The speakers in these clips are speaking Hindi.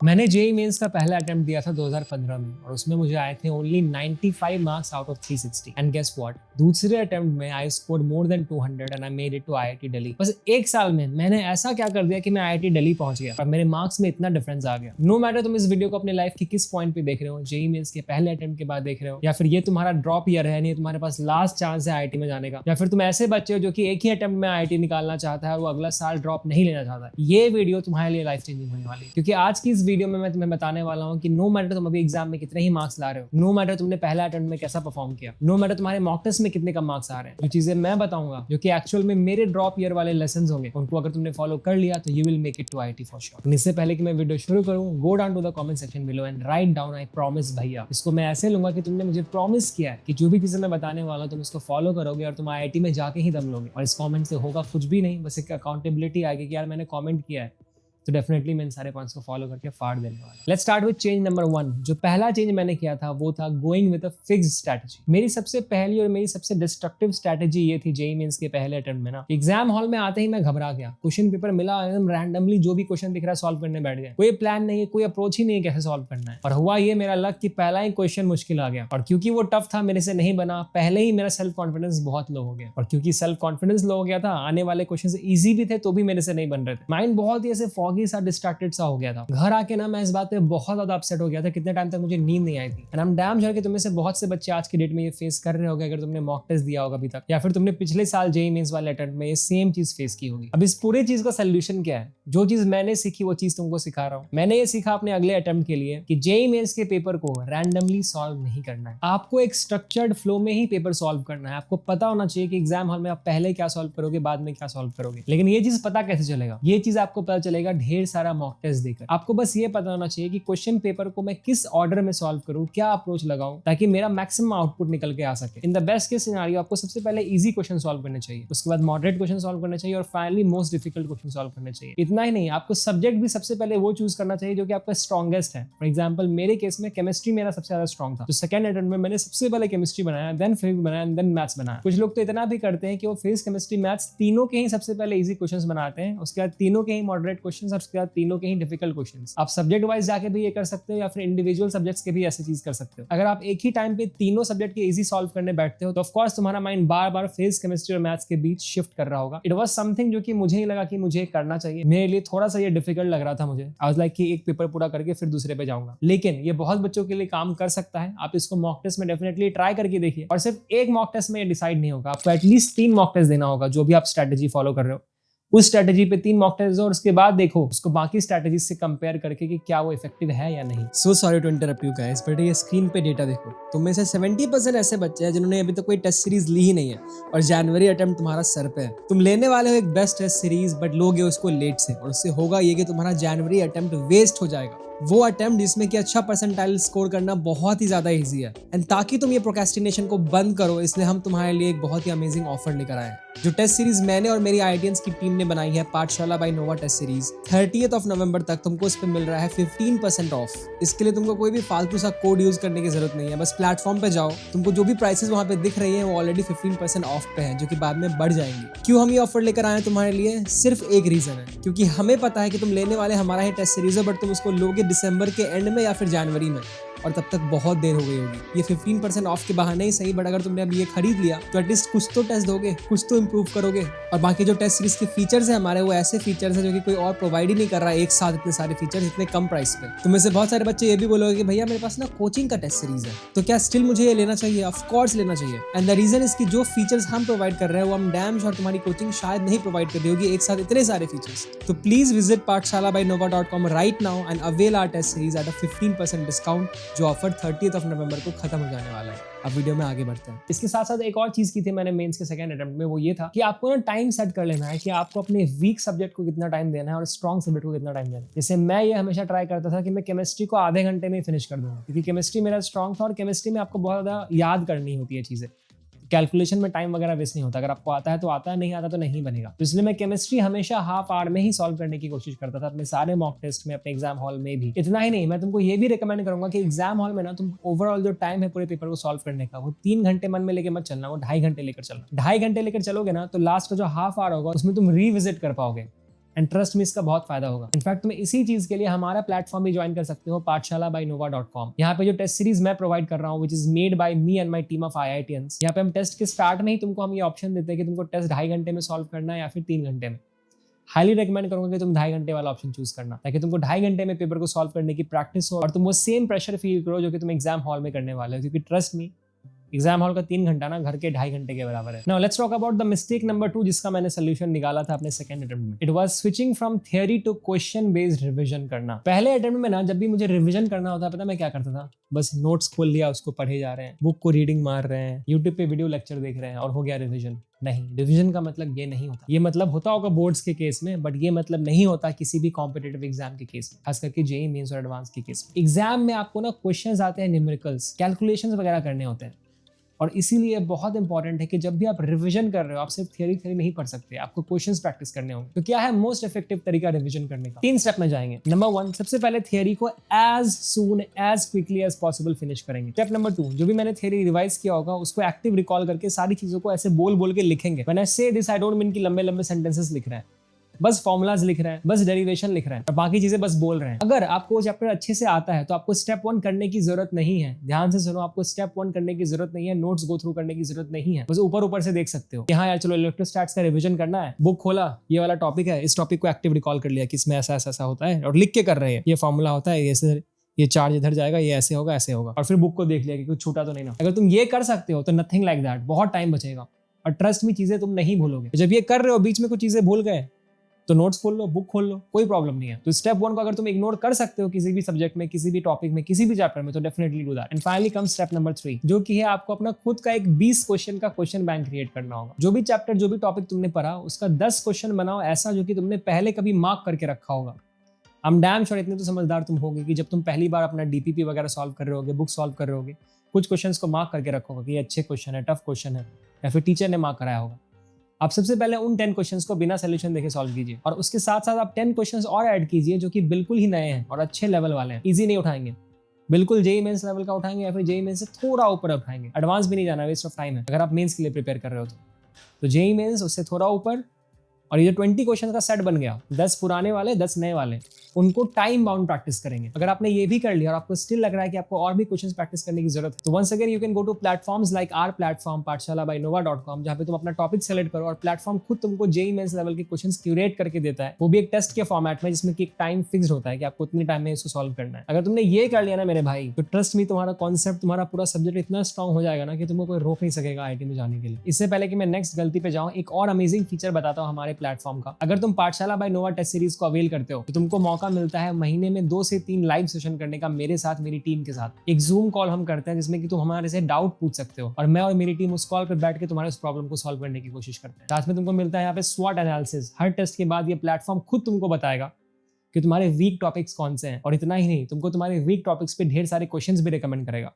मैंने जेईई मेंस का पहला अटेम्प्ट दिया था 2015 में और उसमें मुझे आए थे only 95 marks out of 360 and guess what, दूसरे अटेम्प्ट में I scored more than 200 and I made it to IIT Delhi. बस एक साल में मैंने ऐसा क्या कर दिया कि मैं आईआईटी दिल्ली पहुंच गया और मेरे मार्क्स में इतना डिफरेंस आ गया। नो मैटर तुम इस वीडियो को अपने लाइफ के किस पॉइंट पे देख रहे हो, जेईई मेंस के पहले अटेम्प्ट के बाद देख रहे हो, या फिर ये तुम्हारा ड्रॉप ईयर है, नहीं तुम्हारे पास लास्ट चांस है आईआईटी में जाने का, या फिर तुम ऐसे बच्चे हो जो कि एक ही अटेम्प्ट में आईआईटी निकालना चाहता है और वो अगला साल ड्रॉप नहीं लेना चाहता है, ये वीडियो तुम्हारे लिए लाइफ चेंजिंग होने वाली है। क्योंकि आज की इस वीडियो में मैं तुम्हें बताने वाला हूं कि नो मैटर तुम अभी एग्जाम में कितने ही मार्क्स ला रहे हो, नो मैटर तुमने पहला अटेम्प्ट में कैसा परफॉर्म किया, नो मैटर तुम्हारे मॉक टेस्ट में कितने कम मार्क्स आ रहे हैं, जो चीजें मैं बताऊंगा जो कि एक्चुअल में मेरे ड्रॉप ईयर वाले लेसंस होंगे, उनको अगर तुमने फॉलो कर लिया तो you will make it to IIT for sure. इससे पहले कि मैं वीडियो शुरू करूं, go down to the comment section below and write down I promise भैया। इसको मैं ऐसे लूंगा कि तुमने मुझे प्रॉमिस किया है कि जो भी चीजें मैं बताने वाला हूं तुम इसको फॉलो करोगे और तुम आईआईटी में जाके ही दम लोगे। और इस कमेंट से होगा कुछ भी नहीं, बस एक अकाउंटेबिलिटी आएगी कि यार मैंने कमेंट किया है तो डेफिनेटली मैं इन सारे पॉइंट्स को फॉलो करके फाड़ देने वाला। Let's start with change number 1। जो पहला चेंज मैंने किया था वो था going with a fixed strategy. मेरी सबसे पहली और मेरी सबसे डिस्ट्रक्टिव स्ट्रेटजी ये थी जेईई मेंस के पहले अटेम्प्ट में ना, एग्जाम हॉल में आते ही मैं घबरा गया। क्वेश्चन पेपर मिला, एकदम रैंडमली जो भी क्वेश्चन दिख रहा है सॉल्व करने बैठ गया। कोई प्लान नहीं है, कोई अप्रोच ही नहीं है कैसे सॉल्व करना है। और हुआ ये मेरा लक कि पहला ही क्वेश्चन मुश्किल आ गया और क्योंकि वो टफ था मेरे से नहीं बना, पहले ही मेरा सेल्फ कॉन्फिडेंस बहुत लो हो गया। और क्योंकि सेल्फ कॉन्फिडेंस लो हो गया था, आने वाले क्वेश्चन इजी भी थे तो भी मेरे से नहीं बन रहे थे। माइंड बहुत ही ऐसे फॉगी सा डिस्ट्रैक्टेड सा हो गया था। घर आके ना मैं इस बात पे बहुत ज्यादा अपसेट हो गया था, कितने टाइम तक मुझे नींद नहीं आई थी। And I am damn sure कि तुम में से बहुत से बच्चे आज की डेट में ये फेस कर रहे होंगे अगर तुमने मॉक टेस्ट दिया होगा अभी तक, या फिर तुमने पिछले साल जेईई मेंस वाले अटेम्प्ट में ये सेम चीज फेस की होगी। अब इस पूरी चीज का सोल्यूशन क्या है? जो चीज मैंने सीखी वो चीज तुमको सिखा रहा हूँ। मैंने ये सीखा अपने अगले अटेम्प्ट के लिए कि जेईई मेंस के पेपर को रैंडमली सॉल्व नहीं करना है। आपको एक स्ट्रक्चर्ड फ्लो में ही पेपर सॉल्व करना है। आपको पता होना चाहिए कि एग्जाम हॉल में आप पहले क्या सॉल्व करोगे, बाद में क्या सॉल्व करोगे। लेकिन ये चीज पता कैसे चलेगा? ये चीज आपको पता चलेगा ढेर सारा मॉक टेस्ट देकर। आपको बस ये पता होना चाहिए कि क्वेश्चन पेपर को मैं किस ऑर्डर में सॉल्व करूं, क्या अप्रोच लगाऊं ताकि मेरा मैक्सिमम आउटपुट निकल के आ सके। In the best case scenario आपको सबसे पहले इजी क्वेश्चन सॉल्व करने चाहिए, उसके बाद मॉडरेट क्वेश्चन सॉल्व करने चाहिए और finally most difficult question solve करने चाहिए। इतना ही नहीं, आपको सब्जेक्ट भी सबसे पहले वो चूज करना चाहिए जो कि आपका स्ट्रॉन्गेस्ट है। फॉर एग्जाम्पल मेरे केस में केमिस्ट्री मेरा सबसे ज्यादा स्ट्रॉन्ग था, तो सेकंड अटेम्प्ट में मैंने सबसे पहले केमिस्ट्री बनाया, देन फिजिक्स बनाया, देन मैथ्स बनाया। कुछ लोग तो इतना भी करते हैं कि वो फिजिक्स केमिस्ट्री मैथ्स तीनों के ही सबसे पहले इजी क्वेश्चंस बनाते हैं, उसके बाद तीनों के ही मॉडरेट क्वेश्चंस और उसके बाद तीनों के ही डिफिकल्ट क्वेश्चंस। आप सब्जेक्ट वाइज जाके भी ये कर सकते हो या फिर इंडिविजुअल सब्जेक्ट्स के भी ऐसे चीज कर सकते हो। अगर आप एक ही टाइम पे तीनों सब्जेक्ट के इजी सॉल्व करने बैठते हो तो ऑफ कोर्स तुम्हारा माइंड बार बार फिजिक्स केमिस्ट्री और मैथ्स के बीच शिफ्ट कर रहा होगा। इट वाज समथिंग जो कि मुझे ही लगा कि मुझे करना चाहिए। मेरे लिए थोड़ा सा ये डिफिकल्ट लग रहा था मुझे। आई वाज लाइक कि एक पेपर पूरा करके फिर दूसरे पे जाऊंगा, लेकिन ये बहुत बच्चों के लिए काम कर सकता है। आप इसको मॉक टेस्ट में डेफिनेटली ट्राई करके देखिए। और सिर्फ एक मॉक टेस्ट में ये डिसाइड नहीं होगा, आपको एटलीस्ट 3 मॉक टेस्ट देना होगा। जो भी आप स्ट्रेटेजी फॉलो कर रहे हो उस स्ट्रेटेजी पे 3 मॉक टेस्ट दो और उसके बाद देखो उसको बाकी स्ट्रेटेजी से कंपेयर करके कि क्या वो इफेक्टिव है या नहीं। So sorry to interrupt you guys, but ये स्क्रीन पे डेटा देखो। तुम में से 70% ऐसे बच्चे हैं जिन्होंने अभी तक कोई टेस्ट सीरीज ली ही नहीं है और जनवरी अटेम्प्ट तुम्हारा सर पे है। तुम लेने वाले हो एक बेस्ट टेस्ट सीरीज, बट लोगे उसको लेट से, और उससे होगा ये कि तुम्हारा जनवरी अटेम्प्ट वेस्ट हो जाएगा। वो अटेम्प्ट जिसमें कि अच्छा परसेंटाइल स्कोर करना बहुत ही ज्यादा इजी है। एंड ताकि तुम ये प्रोक्रेस्टिनेशन को बंद करो, इसलिए हम तुम्हारे लिए एक बहुत ही अमेजिंग ऑफर लेकर आए हैं। जो टेस्ट सीरीज मैंने और मेरी आईआईटियंस की टीम ने बनाई है, पाठशाला by Nova test series, 30th नवंबर तक तुमको इस पे मिल रहा है 15% ऑफ। इसके लिए तुमको कोई भी फालतू सा कोड यूज करने की जरूरत नहीं है। बस प्लेटफॉर्म पे जाओ, तुमको जो भी प्राइसेस वहां पे दिख रही है वो ऑलरेडी 15% ऑफ पे है, जो कि बाद में बढ़ जाएंगी। क्यों हम ये ऑफर लेकर आए तुम्हारे लिए? सिर्फ एक रीजन है, क्योंकि हमें पता है कि तुम लेने वाले हमारा ही टेस्ट सीरीज है, बट तुम उसको लोगे दिसंबर के एंड में या फिर जनवरी में, और तब तक बहुत देर हो गई होगी। ये 15% ऑफ के बहाने ही सही, बट अगर तुमने अब ये खरीद लिया तो एटलीस्ट कुछ तो टेस्ट दोगे, कुछ तो इंप्रूव करोगे। और बाकी जो टेस्ट सीरीज के फीचर्स है हमारे, वो ऐसे फीचर्स है जो कि कोई और प्रोवाइड ही नहीं कर रहा है एक साथ इतने सारे फीचर्स इतने कम प्राइस पे। तुम में से बहुत सारे बच्चे ये भी बोलोगे कि भैया मेरे पास ना कोचिंग का टेस्ट सीरीज है, तो क्या स्टिल मुझे ये लेना चाहिए? ऑफ कोर्स लेना चाहिए। एंड द रीजन इज कि जो फीचर्स हम प्रोवाइड कर रहे हैं वो हम डैम श्योर तुम्हारी कोचिंग शायद नहीं प्रोवाइड कर देगी एक साथ इतने सारे फीचर्स। तो please visit pathshala.nova.com right now and avail our test series at a 15% discount. जो ऑफर 30th नवंबर को खत्म हो जाने वाला है। अब वीडियो में आगे बढ़ते हैं। इसके साथ साथ एक और चीज की थी मैंने मेंस के सेकंड अटेम्प्ट में, वो ये था कि आपको ना टाइम सेट कर लेना है कि आपको अपने वीक सब्जेक्ट को कितना टाइम देना है और स्ट्रॉन्ग सब्जेक्ट को कितना टाइम देना है। जैसे मैं ये हमेशा ट्राई करता था कि मैं केमिस्ट्री को आधे घंटे में फिनिश कर दूंगा, क्योंकि केमिस्ट्री मेरा स्ट्रॉन्ग था और केमिस्ट्री में आपको बहुत ज्यादा याद करनी होती है चीजें। कैलकुलेशन में टाइम वगैरह वेस्ट नहीं होता। अगर आपको आता है तो आता है, नहीं आता तो नहीं बनेगा। तो इसलिए मैं केमिस्ट्री हमेशा हाफ आवर में ही सॉल्व करने की कोशिश करता था अपने सारे मॉक टेस्ट में, अपने एग्जाम हॉल में भी। इतना ही नहीं, मैं तुमको ये भी रिकमेंड करूंगा कि एग्जाम हॉल में ना तुम ओवरऑल जो टाइम है पूरे पेपर को सॉल्व करने का, वो 3 घंटे मन में लेके मत चलना, वो 2.5 घंटे लेकर चलना। 2.5 घंटे लेकर चलोगे ना तो लास्ट का जो हाफ आवर होगा उसमें तुम रिविजिट कर पाओगे एंड ट्रस्ट में इसका बहुत फायदा होगा। इनफैक्ट तुम्हें इसी चीज के लिए हमारा प्लेटफॉर्म भी ज्वाइन कर सकते हो, पाठशाला बाय nova.com। यहाँ पे जो टेस्ट सीरीज मैं प्रोवाइड कर रहा हूँ which is made by me and my team of IITians। यहाँ पे हम टेस्ट के स्टार्ट में ही तुमको हम ये ऑप्शन देते हैं कि तुमको टेस्ट 2.5 घंटे में सॉल्व करना है या फिर 3 घंटे में। हाईली रेकमेंड करूंगा कि तुम 2.5 घंटे वाला ऑप्शन चूज करना, ताकि तुमको 2.5 घंटे में पेपर को सॉल्व करने की प्रैक्टिस हो और तुम वो सेम प्रेशर फील करो जो कि तुम एग्जाम हॉल में करने वाले हो। क्योंकि ट्रस्ट मी, एग्जाम हॉल का 3 घंटा ना घर के 2.5 घंटे के बराबर है। Now let's talk about the mistake number 2 जिसका मैंने सोल्यूशन निकाला था अपने सेकंड अटेम्प्ट में। It was switching from theory to question based revision करना। पहले अटेम्प्ट में ना जब भी मुझे रिवीजन करना होता पता मैं क्या करता था, बस नोट्स खोल लिया, उसको पढ़े जा रहे हैं, बुक को रीडिंग मार रहे हैं, यूट्यूब पे वीडियो लेक्चर देख रहे हैं और हो गया रिवीजन। नहीं, रिवीजन का मतलब ये नहीं होता। ये मतलब होता होगा बोर्ड्स के केस में, बट ये मतलब नहीं होता किसी भी कॉम्पिटिटिव एग्जाम के केस में, खास करके जेईई मेंस और एडवांस के केस में। एग्जाम में आपको ना क्वेश्चंस आते हैं, न्यूमेरिकल्स, कैलकुलेशंस वगैरह करने होते हैं और इसीलिए बहुत इंपॉर्टेंट है कि जब भी आप रिवीजन कर रहे हो आप सिर्फ थ्योरी नहीं पढ़ सकते, आपको क्वेश्चंस प्रैक्टिस करने होंगे। तो क्या है मोस्ट इफेक्टिव तरीका रिवीजन करने का? 3 स्टेप में जाएंगे। नंबर 1, सबसे पहले थ्योरी को as soon as quickly as possible finish करेंगे। स्टेप नंबर 2, जो भी मैंने थ्योरी रिवाइज किया होगा उसको एक्टिव रिकॉल करके सारी चीजों को ऐसे बोल बोल के लिखेंगे। व्हेन आई से दिस आई डोंट मीन कि लंबे लंबे सेंटेंसेस लिख रहे हैं, बस फॉर्मुलाज लिख रहे हैं, बस डेरिवेशन लिख रहे हैं और बाकी चीजें बस बोल रहे हैं। अगर आपको वो चैप्टर अच्छे से आता है तो आपको स्टेप 1 करने की जरूरत नहीं है। ध्यान से सुनो, आपको स्टेप 1 करने की जरूरत नहीं है, नोट्स गो थ्रू करने की जरूरत नहीं है। बस ऊपर ऊपर से देख सकते हो कि हाँ यार चलो इलेक्ट्रोस्टैट्स का रिवीजन करना है, बुक खोला, ये वाला टॉपिक है, इस टॉपिक को एक्टिव रिकॉल कर लिया कि इसमें ऐसा ऐसा होता है और लिख के कर रहे हैं, ये फॉर्मूला होता है, ये चार्ज इधर जाएगा, ये ऐसे होगा ऐसे होगा, और फिर बुक को देख लिया कि कुछ छूटा तो नहीं ना। अगर तुम ये कर सकते हो तो नथिंग लाइक दैट, बहुत टाइम बचेगा और ट्रस्ट में चीजें तुम नहीं भूलोगे। जब ये कर रहे हो बीच में कुछ चीजें भूल गए तो नोट्स खोल लो, बुक खोल लो, कोई प्रॉब्लम नहीं है। तो स्टेप 1 को अगर तुम इग्नोर कर सकते हो किसी भी सब्जेक्ट में, किसी भी टॉपिक में, किसी भी चैप्टर में, तो definitely do that. And finally come step number 3, जो कि है आपको अपना खुद का एक 20 क्वेश्चन का क्वेश्चन बैंक क्रिएट करना होगा। जो भी चैप्टर, जो भी टॉपिक तुमने पढ़ा उसका 10 क्वेश्चन बनाओ ऐसा जो कि तुमने पहले कभी मार्क करके रखा होगा। आई एम डैम श्योर इतने तो समझदार तुम होगे कि जब तुम पहली बार अपना डीपीपी वगैरह सॉल्व कर रहे होगे, बुक सॉल्व कर रहे होगे, कुछ क्वेश्चंस को मार्क करके रखोगे कि ये अच्छे क्वेश्चन है, टफ क्वेश्चन है, या फिर टीचर ने मार्क कराया होगा। आप सबसे पहले उन 10 क्वेश्चंस को बिना सॉल्यूशन देखे सॉल्व कीजिए और उसके साथ साथ आप 10 क्वेश्चंस और ऐड कीजिए जो कि बिल्कुल ही नए हैं और अच्छे लेवल वाले हैं। इजी नहीं उठाएंगे, बिल्कुल जेईई मेंस लेवल का उठाएंगे या फिर जेईई मेंस से थोड़ा ऊपर उठाएंगे। एडवांस भी नहीं जाना, वेस्ट ऑफ टाइम है अगर आप मेंस के लिए प्रिपेयर कर रहे हो तो जेईई मेंस उससे थोड़ा ऊपर। और ये 20 क्वेश्चन का सेट बन गया, 10 पुराने वाले, 10 नए वाले, उनको टाइम बाउंड प्रैक्टिस करेंगे। अगर आपने ये भी कर लिया और आपको स्टिल लग रहा है कि आपको और भी क्वेश्चंस प्रैक्टिस करने की जरूरत है तो once again you can go to platforms like our platform Pathshala by nova.com, जहां पे तुम अपना टॉपिक सेलेक्ट करो और प्लेटफॉर्म खुद तुमको जेईई मेंस लेवल के क्वेश्चंस क्यूरेट करके देता है, वो भी एक टेस्ट के फॉर्मेट में जिसमें कि एक टाइम फिक्स्ड होता है कि आपको उतने टाइम में इसको सॉल्व करना है। अगर तुमने ये कर लिया ना मेरे भाई, तो ट्रस्ट मी तुम्हारा कॉन्सेप्ट, तुम्हारा पूरा सब्जेक्ट इतना स्ट्रॉन्ग हो जाएगा ना कि तुमको कोई रोक नहीं सकेगा आईटी में जाने के लिए। इससे पहले कि मैं नेक्स्ट गलती पे जाऊं, एक और अमेजिंग फीचर बताता हूं हमारे प्लेटफॉर्म का। अगर तुम पाठशाला बाय नोवा टेस्ट सीरीज को अवेल करते हो तो तुमको मौका मिलता है महीने में 2 से 3 लाइव सेशन करने का मेरे साथ, मेरी टीम के साथ। एक जूम कॉल हम करते हैं जिसमें कि तुम हमारे से डाउट पूछ सकते हो और मैं और मेरी टीम उस कॉल पर बैठ के तुम्हारे उस प्रॉब्लम को सॉल्व करने की कोशिश करते हैं। साथ में तुमको मिलता है यहाँ पे स्वॉट एनालिसिस। हर टेस्ट के बाद ये प्लेटफॉर्म खुद तुमको बताएगा कि तुम्हारे वीक टॉपिक्स कौन से हैं और इतना ही नहीं, तुमको तुम्हारे वीक टॉपिक्स पे ढेर सारे क्वेश्चंस भी रिकमेंड करेगा,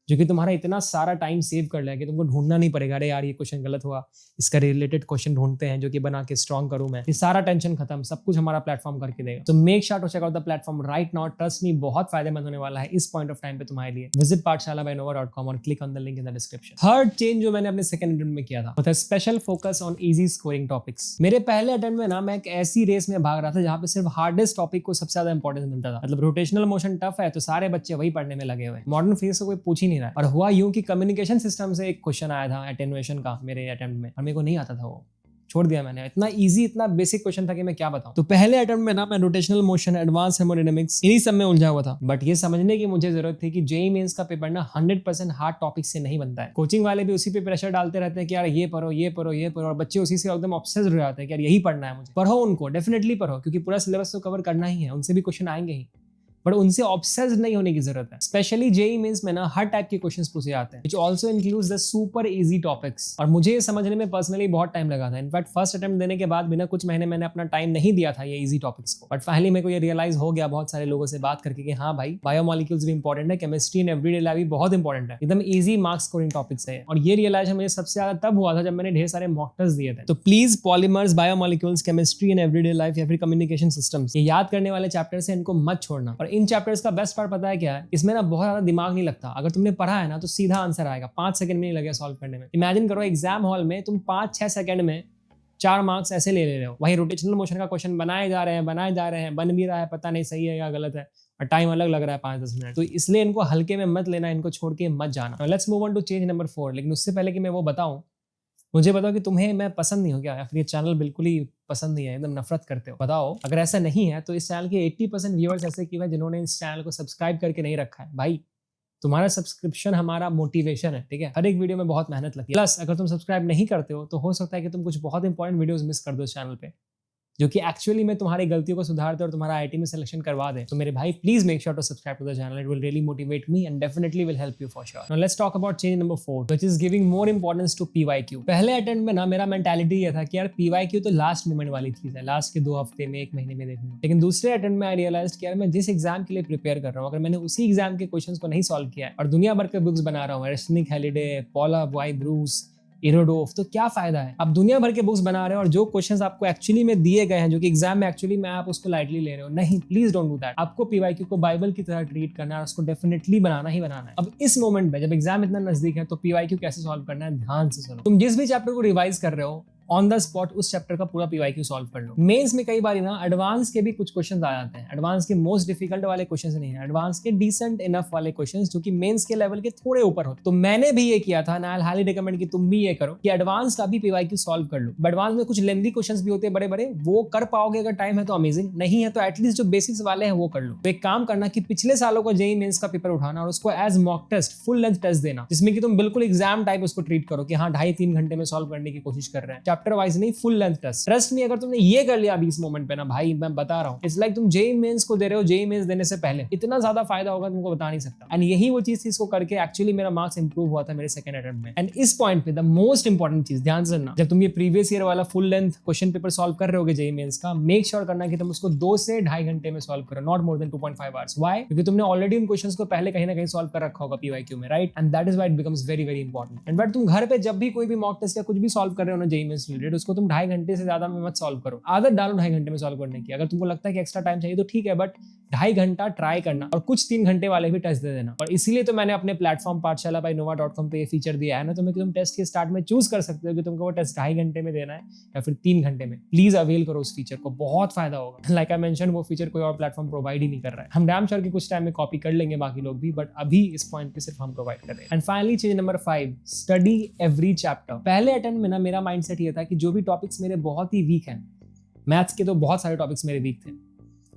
जो कि तुम्हारा इतना सारा टाइम सेव कर लेगा कि तुमको ढूंढना नहीं पड़ेगा, अरे यार ये क्वेश्चन गलत हुआ, इसका रिलेटेड क्वेश्चन ढूंढते हैं जो कि बना के स्ट्रॉन्ग करूं मैं। ये सारा टेंशन खत्म, सब कुछ हमारा प्लेटफॉर्म करके देगा। तो make sure to check out the platform right now. Trust me, बहुत फायदेमंद होने वाला है इस पॉइंट ऑफ टाइम पे तुम्हारे लिए। विजिट पाठशाला बाय nova.com और click on the link in the description. Third change जो मैंने अपने सेकंड अटेम्प्ट में किया था वो था special focus on easy scoring topics. मेरे पहले अटेम्प्ट में ना मैं एक ऐसी रेस में भाग रहा था जहां पे सिर्फ हार्डेस्ट टॉपिक को सबसे ज्यादा इंपॉर्टेंस मिलता था। मतलब रोटेशनल मोशन टफ है तो सारे बच्चे वही पढ़ने में लगे हुए, मॉडर्न फिजिक्स को कोई पूछ ही नहीं रहा है। और हुआ यूं कि कम्युनिकेशन सिस्टम से एक क्वेश्चन आया था एटेन्युएशन का मेरे अटेम्प्ट में और मेरे को नहीं आता था, वो छोड़ दिया मैंने। इतना इजी, इतना बेसिक क्वेश्चन था कि मैं क्या बताऊं। तो पहले अटेम्प्ट में ना मैं रोटेशनल मोशन, एडवांस थर्मोडायनामिक्स, इन्हीं सब में उलझा हुआ था। बट ये समझने की मुझे जरूरत थी कि जेईई मेंस का पेपर ना 100% हार्ड टॉपिक से नहीं बनता है। कोचिंग वाले भी उसी पे प्रेशर डालते रहते हैं कि यार ये पढ़ो, ये पढ़ो, ये पढ़ो, और बच्चे उसी से एकदम ऑब्सेस्ड हो जाते हैं कि यार यही पढ़ना है मुझे। पढ़ो उनको, डेफिनेटली पढ़ो, क्योंकि पूरा सिलेबस तो कवर करना ही है, उनसे भी क्वेश्चन आएंगे ही, बट उनसे ऑब्सेस्ड नहीं होने की जरूरत है। स्पेशली जेईई मेंस में ना हर टाइप के क्वेश्चंस पूछे जाते हैं, which also includes the super easy topics. और मुझे ये समझने में पर्सनली बहुत टाइम लगा था। इनफैक्ट फर्स्ट अटेम्प्ट देने के बाद बिना कुछ महीने मैंने अपना टाइम नहीं दिया था ये इजी टॉपिक्स को। बट फाइनली मेरे को ये रियलाइज हो गया बहुत सारे लोगों से बात करके कि हाँ भाई, बायोमोलिक्यूल्स भी इंपॉर्टेंट है, केमिस्ट्री एंड एवरीडे लाइफ भी बहुत इंपॉर्टेंट है, एकदम इजी मार्क्स स्कोरिंग टॉपिक्स है। और ये रियलाइजेशन मुझे सबसे ज्यादा तब हुआ था जब मैंने ढेर सारे मॉक टेस्ट दिए थे। तो please polymers, biomolecules, chemistry and everyday life या फिर कम्युनिकेशन सिस्टम्स, ये याद करने वाले चैप्टर्स हैं, इनको मत छोड़ना। और इन चैप्टर्स का बेस्ट पार्ट पता है क्या है, इसमें ना बहुत ज्यादा दिमाग नहीं लगता। अगर तुमने पढ़ा है ना तो सीधा आंसर आएगा, 5 सेकंड में नहीं लगेगा सॉल्व करने में। इमेजिन करो एग्जाम हॉल में तुम 5-6 सेकंड में 4 मार्क्स ऐसे ले रहे हो। वहीं रोटेशनल मोशन का क्वेश्चन बनाए जा रहे हैं, बन भी रहा है, पता नहीं सही है या गलत है, और टाइम अलग लग रहा है 5-10 मिनट। तो इसलिए इनको हल्के में मत लेना, इनको छोड़ के मत जाना। Let's move on to change number 4। लेकिन उससे पहले कि मैं वो बताऊं, मुझे बताओ कि तुम्हें मैं पसंद नहीं हो क्या, या फिर ये चैनल बिल्कुल ही पसंद नहीं है, एकदम नफरत करते हो? बताओ। अगर ऐसा नहीं है तो इस चैनल के 80% व्यूअर्स ऐसे क्यों हैं जिन्होंने इस चैनल को सब्सक्राइब करके नहीं रखा है? भाई, तुम्हारा सब्सक्रिप्शन हमारा मोटिवेशन है, ठीक है? हर एक वीडियो में बहुत मेहनत लगती है। प्लस अगर तुम सब्सक्राइब नहीं करते हो तो हो सकता है कि तुम कुछ बहुत इंपॉर्टेंट वीडियोस मिस कर दो इस चैनल पे, जो कि एक्चुअली में तुम्हारी गलतियों को सुधारते और तुम्हारा आईआईटी में सिलेक्शन करवा दे। तो मेरे भाई, please make sure to subscribe to the channel. It will really motivate me and definitely will help you for sure. Now let's talk about change number 4, which is giving more importance to PYQ. पहले अटेम्प्ट में ना मेरा मेंटालिटी ये था कि यार पीवाईक्यू तो लास्ट मोमेंट वाली चीज है, लास्ट के 2 हफ्ते में, 1 महीने में देखनी। लेकिन दूसरे अटेम्प्ट में आई रियलाइज कि यार मैं जिस एग्जाम के लिए प्रिपेयर कर रहा हूँ, अगर मैंने उसी एग्जाम के क्वेश्चंस को नहीं सॉल्व किया है और दुनिया भर के बुक्स बना रहा हूँ, एरिस्टनिक हैलिडे, पॉला वाई ब्रूस, इरोडोफ, तो क्या फायदा है? आप दुनिया भर के बुक्स बना रहे हो और जो क्वेश्चंस आपको एक्चुअली में दिए गए हैं, जो कि एग्जाम में एक्चुअली में, आप उसको लाइटली ले रहे हो। नहीं, प्लीज डोंट डू दैट। आपको पीवाईक्यू को बाइबल की तरह ट्रीट करना है और उसको डेफिनेटली बनाना ही बनाना है। अब इस मोमेंट में जब एग्जाम इतना नजदीक है तो पीवाईक्यू कैसे सॉल्व करना है, ध्यान से सुनो। तुम जिस भी चैप्टर को रिवाइज कर रहे हो, ऑन द स्पॉट उस चैप्टर का पूरा पीवाईक्यू सॉल्व कर लो। मेंस में कई बार ना एडवांस के भी कुछ क्वेश्चंस आ जाते हैं। एडवांस के मोस्ट डिफिकल्ट वाले क्वेश्चंस नहीं है, एडवांस के डिसेंट इनफ वाले क्वेश्चंस जो कि मेंस के लेवल के थोड़े ऊपर होते। तो मैंने भी ये किया था, आई हाईली रिकमेंड कि तुम भी ये करो कि एडवांस का भी पीवाईक्यू सॉल्व कर लो। एडवांस में कुछ लेंथी क्वेश्चंस भी होते हैं बड़े-बड़े, वो कर पाओगे अगर टाइम है तो अमेजिंग, नहीं है तो एटलीस्ट जो बेसिक्स वाले हैं वो कर लो। तो एक काम करना कि पिछले सालों का जेईई मेंस का पेपर उठाना और उसको as mock test, full length test देना, जिसमें कि तुम बिल्कुल एग्जाम टाइप उसको ट्रीट करो कि हाँ 2.5-3 घंटे में सॉल्व करने की कोशिश कर रहे हैं, चैप्टर वाइज नहीं, full length test. Trust me, अगर तुमने ये कर लिया अभी इस मोमेंट पे ना भाई, मैं बता रहा हूँ, इट्स लाइक तुम जेईई मेंस को दे रहे हो जेईई मेंस देने से पहले। इतना ज्यादा फायदा होगा तुमको बता नहीं सकता। एंड यही वो चीज थी, इसको करके एक्चुअली मेरा मार्क्स इंप्रूव हुआ था मेरे सेकंड अटेम्प्ट में। एंड इस पॉइंट पे द मोस्ट इंपॉर्टेंट चीज ध्यान से सुनना, जब तुम ये प्रीवियस ईयर वाला full length question paper solve कर रहे होगे जेईई मेंस का, मेक श्योर करना कि तुम उसको 2 से 2.5 घंटे में सॉल्व करो, not more than 2.5 hours. Why? क्योंकि तुमने ऑलरेडी उन क्वेश्चंस को पहले कहीं ना कहीं सॉल्व कर रखा होगा पीवाईक्यू में, right? And that is why it becomes very very important. And but तुम घर पे जब भी कोई भी मॉक टेस्ट या कुछ भी सॉल्व कर रहे हो ना जेईई मेंस रिलेटेड, उसको तुम 2.5 घंटे से ज्यादा में मत सॉल्व करो। आदत डालो 2.5 घंटे में सॉल्व करने की। अगर तुमको लगता है कि एक्स्ट्रा टाइम चाहिए तो ठीक है, बट 2.5 घंटा ट्राई करना और कुछ 3 घंटे वाले भी टेस्ट दे देना। और इसीलिए तो मैंने अपने प्लेटफॉर्म पाठशाला.nova.com पे ये फीचर दिया है ना, तुम्हें कि तुम टेस्ट के स्टार्ट में चूज कर सकते हो कि तुमको वो टेस्ट 2.5 घंटे में देना है या फिर 3 घंटे में। प्लीज अवेल करो उस फीचर को, बहुत फायदा होगा। लाइक आई मेंशन, वो फीचर कोई और प्लेटफॉर्म प्रोवाइड ही नहीं कर रहा है। हम डैम श्योर कि कुछ टाइम में कॉपी कर लेंगे बाकी लोग भी, बट अभी इस पॉइंट पे सिर्फ हम प्रोवाइड कर रहे हैं। एंड फाइनली चीज नंबर 5, स्टडी एवरी चैप्टर। पहले अटेम्प्ट में ना मेरा माइंडसेट ये था कि जो भी टॉपिक्स मेरे बहुत ही वीक हैं, मैथ्स के तो बहुत सारे टॉपिक्स मेरे वीक थे,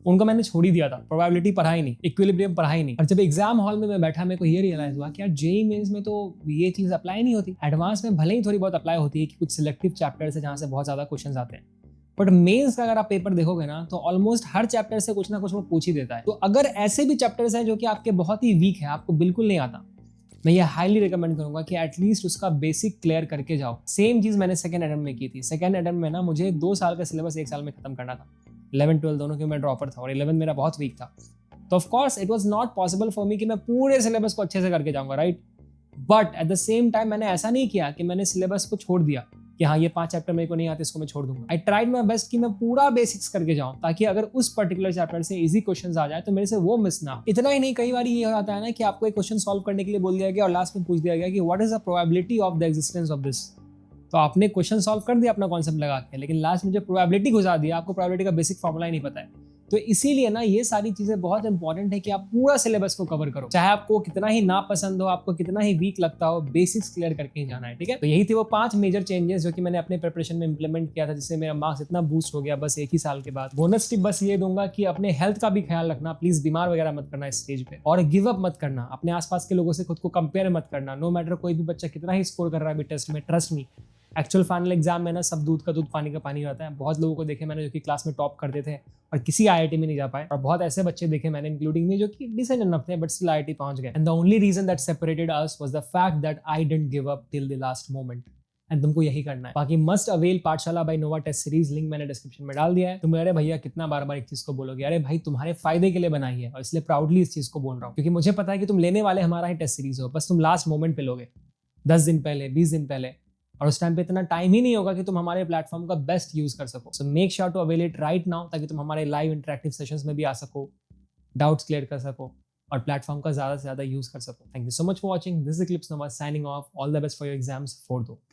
उनको मैंने छोड़ ही दिया था। प्रोबेबिलिटी पढ़ा ही नहीं, इक्विलिब्रियम पढ़ा ही नहीं। और जब एग्जाम हॉल में मैं बैठा, मेरे को ये रियलाइज हुआ कि यार जेईई मेंस में तो ये चीज अप्लाई नहीं होती। एडवांस में भले ही थोड़ी बहुत अप्लाई होती है कि कुछ सिलेक्टिव चैप्टर्स है जहां से बहुत ज्यादा क्वेश्चंस आते हैं, बट मेंस का अगर आप पेपर देखोगे ना तो ऑलमोस्ट हर चैप्टर से कुछ ना कुछ वो पूछ ही देता है। तो अगर ऐसे भी चैप्टर्स हैं जो कि आपके बहुत ही वीक है, आपको बिल्कुल नहीं आता, मैं ये हाईली रिकमेंड करूंगा कि एटलीस्ट उसका बेसिक क्लियर करके जाओ। सेम चीज मैंने सेकंड अटेम्प्ट में की थी। सेकंड अटेम्प्ट में ना मुझे 2 साल का सिलेबस 1 साल में खत्म करना था। 11-12 दोनों के मैं ड्रॉपर था और 11 मेरा बहुत वीक था, तो of course it was not possible for me कि मैं पूरे सिलेबस को अच्छे से करके जाऊंगा, right? But at the same time मैंने ऐसा नहीं किया कि मैंने सिलेबस को छोड़ दिया कि हाँ ये 5 चैप्टर मेरे को नहीं आते, इसको मैं छोड़ दूंगा। आई ट्राइड माई बेस्ट कि मैं पूरा बेसिक्स करके जाऊं, ताकि अगर उस पर्टिकुलर चैप्टर से इजी क्वेश्चंस आ जाए तो मेरे से वो मिस ना हो। इतना ही नहीं, कई बार ये हो जाता है ना कि आपको एक क्वेश्चन सॉल्व करने के लिए बोल दिया गया और लास्ट में पूछ दिया गया कि what is the probability of the existence of this. तो आपने क्वेश्चन सॉल्व कर दिया अपना कॉन्सेप्ट लगा के, लेकिन लास्ट में जो प्रोबेबिलिटी घुसा दिया, आपको प्रोबेबिलिटी का बेसिक फॉर्मूला ही नहीं पता है। तो इसीलिए ना ये सारी चीजें बहुत इंपॉर्टेंट है कि आप पूरा सिलेबस को कवर करो, चाहे आपको कितना ही ना पसंद हो, आपको कितना ही वीक लगता हो, बेसिक्स क्लियर करके ही जाना है, ठीक है? तो यही थे वो 5 मेजर चेंजेस जो कि मैंने अपने प्रिपरेशन में इंप्लीमेंट किया था, जिससे मेरा मार्क्स इतना बूस्ट हो गया बस 1 ही साल के बाद। बोनस टिप बस ये दूंगा कि अपने हेल्थ का भी ख्याल रखना, प्लीज बीमार वगैरह मत करना इस स्टेज पे, और गिव अप मत करना, अपने आसपास के लोगों से खुद को कंपेयर मत करना। नो मैटर कोई भी बच्चा कितना ही स्कोर कर रहा है टेस्ट में, trust me, actual final exam में ना सब दूध का दूध पानी का पानी होता है। बहुत लोगों को देखे मैंने जो कि क्लास में टॉप करते थे और किसी आईआईटी में नहीं जा पाए, और बहुत ऐसे बच्चे देखे मैंने इंक्लूडिंग मी जो कि डिसेंट इनफ थे बट स्टिल आईआईटी पहुंच गए। And the only reason that separated us was the fact that I didn't give up till the last moment. And तुमको यही करना है। बाकी must avail Pathshala by Nova test series, link मैंने डिस्क्रिप्शन में डाल दिया है। तुम अरे भैया कितना बार बार एक चीज को बोलोगे, अरे भाई तुम्हारे फायदे के लिए बनाई है और इसलिए प्राउडली इस चीज को बोल रहा हूँ, क्योंकि मुझे पता है कि तुम लेने वाले हमारा ही टेस्ट सीरीज हो, बस तुम लास्ट मोमेंट पे लोगे, 10 दिन पहले, 20 दिन पहले, और उस टाइम पे इतना टाइम ही नहीं होगा कि तुम हमारे प्लेटफॉर्म का बेस्ट यूज कर सको। So make sure to avail it right now, ताकि तुम हमारे लाइव इंटरेक्टिव सेशंस में भी आ सको, डाउट्स क्लियर कर सको और प्लेटफॉर्म का ज्यादा से ज्यादा यूज कर सको। Thank you so much for watching. This is Eclipse Nova signing off. All the best for your exams 4 दो।